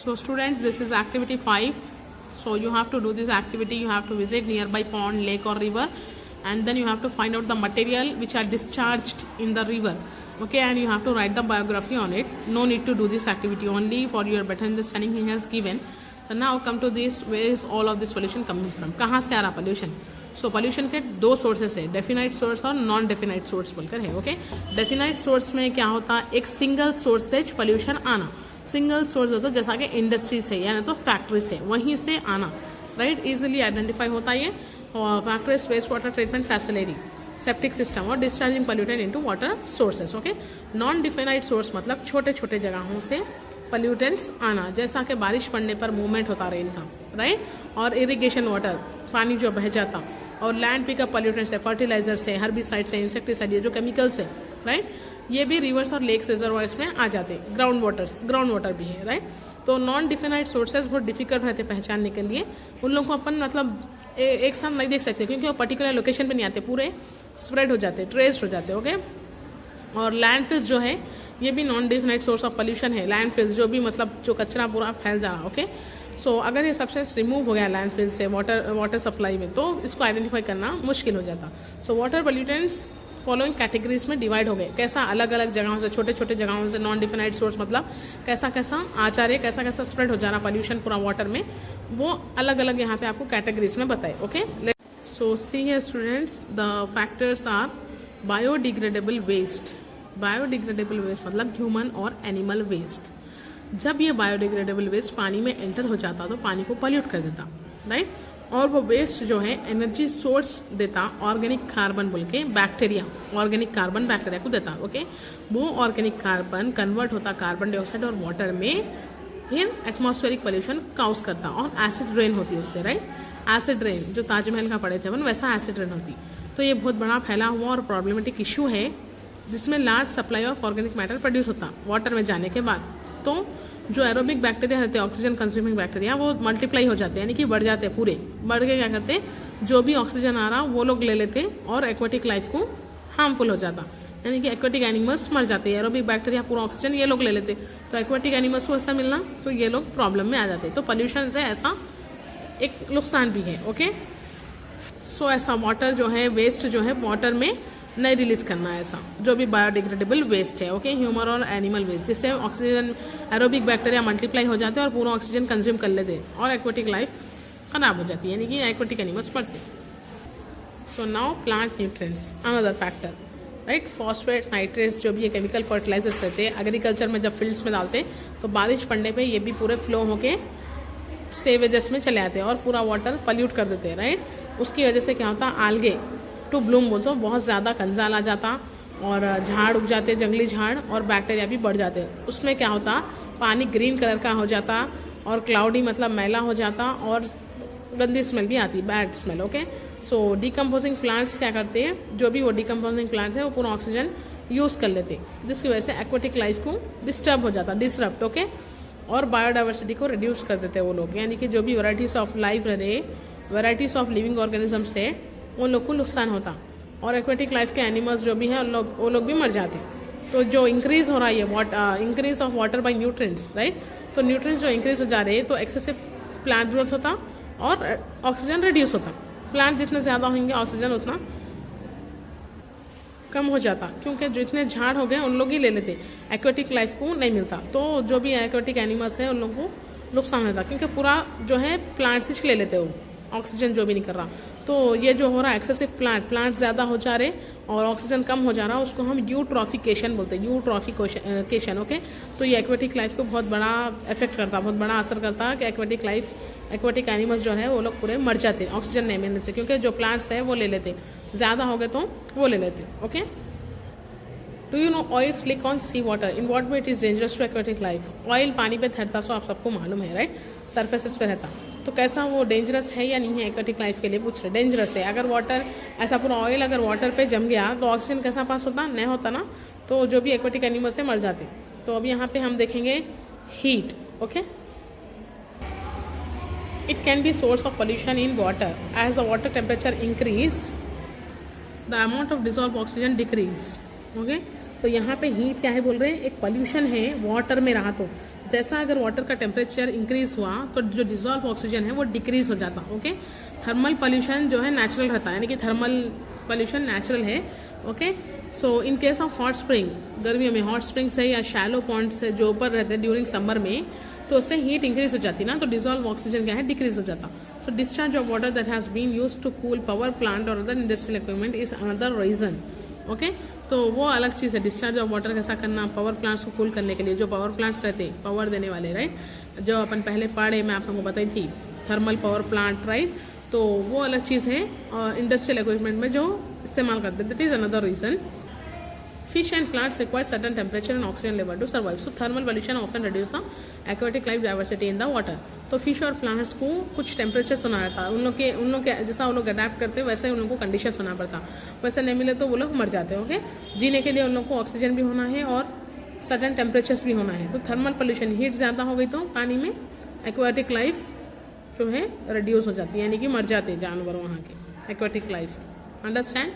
So students, this is activity 5. So you have to do this activity. You have to visit nearby pond, lake or river, and then you have to find out the material which are discharged in the river. Okay, and you have to write the biography on it. No need to do this activity, only for your better understanding he has given. So now come to this, where is all of this pollution coming from? कहाँ से आ रहा pollution? सो pollution के दो sources है, definite source और non definite source बोलकर है. Okay, definite source में क्या होता है, एक सिंगल सोर्स से पोल्यूशन आना. सिंगल सोर्स होता है जैसा कि इंडस्ट्री से या तो फैक्ट्री से, वहीं से आना. राइट, इजिली आइडेंटिफाई होता है ये. Factories, waste water treatment facility, septic system और discharging pollutant into water sources. Okay, non definite source मतलब छोटे छोटे जगहों से पोल्यूटेंट्स आना, जैसा कि बारिश पड़ने पर मूवमेंट होता रेन का. राइट, और इरिगेशन वाटर, पानी जो बह जाता, और लैंड पिकअप पोल्यूटेंट से, फर्टिलाइजर से, हर्बिसाइड से, इंसेक्टिसाइड, ये जो केमिकल्स है. राइट, ये भी रिवर्स और लेक्स रिजर्वायर्स में आ जाते हैं. ग्राउंड वाटर भी है. राइट, तो नॉन डिफिनाइट सोर्सेज बहुत डिफिकल्ट रहते पहचानने के लिए. उन लोगों को अपन मतलब एक साथ नहीं देख सकते, क्योंकि वो पर्टिकुलर लोकेशन पे नहीं आते, पूरे स्प्रेड हो जाते, ट्रेस्ड हो जाते. ओके, और लैंडफिल्स जो है ये भी non definite source of pollution है. लैंडफिल्स जो भी मतलब जो कचरा पूरा फैल जा रहा. ओके, सो अगर ये सब्सटेंस रिमूव हो गया लैंडफिल से वाटर सप्लाई में, तो इसको आइडेंटिफाई करना मुश्किल हो जाता. So water pollutants following categories में डिवाइड हो गए. कैसा अलग अलग जगहों से, छोटे छोटे जगहों से नॉन डिफिनाइट सोर्स मतलब कैसा कैसा आचार्य, कैसा कैसा स्प्रेड हो जा रहा पोल्यूशन पूरा वाटर में, वो अलग अलग यहाँ पे आपको कैटेगरीज में बताए. Okay, so see here students, the factors are biodegradable waste. Biodegradable waste मतलब ह्यूमन और एनिमल वेस्ट. जब ये बायोडिग्रेडेबल वेस्ट पानी में एंटर हो जाता तो पानी को पॉल्यूट कर देता. राइट, और वो वेस्ट जो है एनर्जी सोर्स देता ऑर्गेनिक कार्बन बोल के, बैक्टीरिया, ऑर्गेनिक कार्बन बैक्टीरिया को देता. ओके, वो ऑर्गेनिक कार्बन कन्वर्ट होता कार्बन डाइऑक्साइड और वाटर में, फिर एटमॉस्फेरिक पोल्यूशन काउज करता, और एसिड रेन होती है उससे. राइट, एसिड रेन जो ताजमहल का पढ़े थे अपन, वैसा एसिड रेन होती. तो ये बहुत बड़ा फैला हुआ और प्रॉब्लमेटिक इशू है, जिसमें large supply of organic matter produce होता वाटर में जाने के बाद. तो जो एरोबिक बैक्टीरिया रहते हैं, ऑक्सीजन कंज्यूमिंग बैक्टीरिया, वो मल्टीप्लाई हो जाते हैं, यानी कि बढ़ जाते हैं पूरे. बढ़ के क्या करते हैं, जो भी ऑक्सीजन आ रहा वो लोग ले लेते और एक्वेटिक लाइफ को हार्मफुल हो जाता, यानी कि एक्वेटिक एनिमल्स मर जाते हैं. एरोबिक बैक्टीरिया पूरा ऑक्सीजन ये लोग ले लेते, तो एक्वेटिक एनिमल्स को ऐसा मिलना, तो ये लोग प्रॉब्लम में आ जाते. तो पोल्यूशन से ऐसा एक नुकसान भी है. ओके, सो ऐसा वाटर जो है, वेस्ट जो है वाटर में नहीं रिलीज करना है, ऐसा जो भी बायोडिग्रेडेबल वेस्ट है. ओके, ह्यूमन और एनिमल वेस्ट, जिससे ऑक्सीजन, एरोबिक बैक्टीरिया मल्टीप्लाई हो जाते हैं और पूरा ऑक्सीजन कंज्यूम कर लेते हैं, और एक्वेटिक लाइफ खराब हो जाती है, यानी कि एक्वेटिक एनिमल्स मरते. So now plant nutrients, another factor. Right, phosphate, nitrates जो भी ये केमिकल फर्टिलाइजर्स रहते हैं, एग्रीकल्चर में जब फील्ड्स में डालते तो बारिश पड़ने पर ये भी पूरे फ्लो होके सेवेजेस में चले आते हैं और पूरा वाटर पल्यूट कर देते हैं. राइट, उसकी वजह से क्या होता है, आल्गे टू ब्लूम बोलते हो, बहुत ज़्यादा कंजाल आ जाता और झाड़ उग जाते, जंगली झाड़, और बैक्टीरिया भी बढ़ जाते. उसमें क्या होता, पानी ग्रीन कलर का हो जाता और क्लाउडी मतलब मैला हो जाता, और गंदी स्मेल भी आती, बैड स्मेल. ओके, सो डिकम्पोजिंग प्लांट्स क्या करते हैं, जो भी वो डिकम्पोजिंग प्लांट्स है वो पूरा ऑक्सीजन यूज़ कर लेते, जिसकी वजह से एक्वेटिक लाइफ को डिस्टर्ब हो जाता, डिसरप्ट. ओके, और बायोडाइवर्सिटी को रिड्यूस कर देते वो लोग, यानी कि जो भी वैराइटीज ऑफ लाइफ रहे, वैराइटीज ऑफ लिविंग ऑर्गेनिजम्स है, उन लोग को नुकसान होता, और एक्वेटिक लाइफ के एनिमल्स जो भी हैं वो लोग भी मर जाते. तो जो इंक्रीज हो रहा है increase of water bye nutrients. Right, तो न्यूट्रिएंट्स जो इंक्रीज हो जा रहे हैं, तो एक्सेसिव प्लांट ग्रोथ होता और ऑक्सीजन रिड्यूस होता. प्लांट जितने ज़्यादा होंगे ऑक्सीजन उतना कम हो जाता, क्योंकि जितने झाड़ हो गए उन लोग ही ले लेते, एक्वेटिक लाइफ को नहीं मिलता. तो जो भी एक्वेटिक एनिमल्स है उन लोगों को नुकसान होता, क्योंकि पूरा जो है प्लांट्स ही ले लेते वो, ऑक्सीजन जो भी नहीं कर रहा. तो ये जो हो रहा है एक्सेसिव प्लांट ज़्यादा हो जा रहे और ऑक्सीजन कम हो जा रहा, उसको हम यूट्रॉफिकेशन बोलते हैं, यूट्रॉफिकेशन. ओके, तो ये एक्वेटिक लाइफ को बहुत बड़ा इफेक्ट करता, बहुत बड़ा असर करता है कि एक्वेटिक एनिमल्स जो है वो लोग पूरे मर जाते हैं ऑक्सीजन नहीं मिलने से, क्योंकि जो प्लांट्स है वो ले लेते, ज़्यादा हो गए तो वो ले लेते. Okay, do you know oil slick on sea water, in what way it is dangerous to aquatic life. Oil पानी पे तैरता, सो आप सबको मालूम है. राइट, सरफेसेस पे रहता, तो कैसा वो डेंजरस है या नहीं है एक्वेटिक लाइफ के लिए, पूछ रहे. डेंजरस है. अगर वाटर ऐसा पूरा ऑयल अगर वाटर पे जम गया तो ऑक्सीजन कैसा पास होता, नहीं होता ना, तो जो भी एक्वेटिक एनिमल्स है मर जाते. तो अब यहाँ पे हम देखेंगे heat. Okay, it can be source of pollution in water, as the water temperature increase the amount of dissolve oxygen decrease. Okay, तो यहाँ पे हीट क्या है बोल रहे हैं, एक पोल्यूशन है वाटर में रहा, तो जैसा अगर वाटर का टेम्परेचर इंक्रीज हुआ तो जो डिजॉल्व ऑक्सीजन है वो डिक्रीज हो जाता। ओके, थर्मल पॉल्यूशन जो है नेचुरल रहता है, यानी कि थर्मल पॉल्यूशन नेचुरल है। Okay, so in case of hot spring, गर्मियों में हॉट स्प्रिंग से या शैलो पॉन्ड से जो ऊपर रहते हैं ड्यूरिंग समर में, तो उससे हीट इंक्रीज हो जाती ना, तो डिजॉल्व ऑक्सीजन क्या है डिक्रीज हो जाता। So discharge of water that has been used to cool power plant और other industrial equipment is another reason. Okay, तो वो अलग चीज़ है। डिस्चार्ज ऑफ वाटर कैसा करना, पावर प्लांट्स को कूल करने के लिए, जो पावर प्लांट्स रहते हैं पावर देने वाले, राइट, जो अपन पहले पढ़े मैं आप लोगों को बताई थी, थर्मल पावर प्लांट, राइट, तो वो अलग चीज़ है। और इंडस्ट्रियल इक्विपमेंट में जो इस्तेमाल करते हैं, that is another reason. Fish and plants require certain temperature and oxygen level to survive. So thermal pollution often reduce the aquatic life diversity in the water. तो फिश और प्लांट्स को कुछ temperature सुना रहता है, उन लोग के जैसा वो लोग अडेप्ट करते हैं वैसे ही उन लोगों को कंडीशन सुना पड़ता, वैसे नहीं मिले तो वो लोग मर जाते हैं। ओके, जीने के लिए उन लोग को ऑक्सीजन भी होना है और सर्टेन टेम्परेचर्स भी होना है। तो थर्मल पोल्यूशन, हीट ज़्यादा हो गई तो पानी में एक्वाटिक लाइफ जो है रिड्यूस हो जाती है, यानी कि मर जाते हैं जानवर वहाँ के, एक्वाटिक लाइफ। अंडरस्टैंड?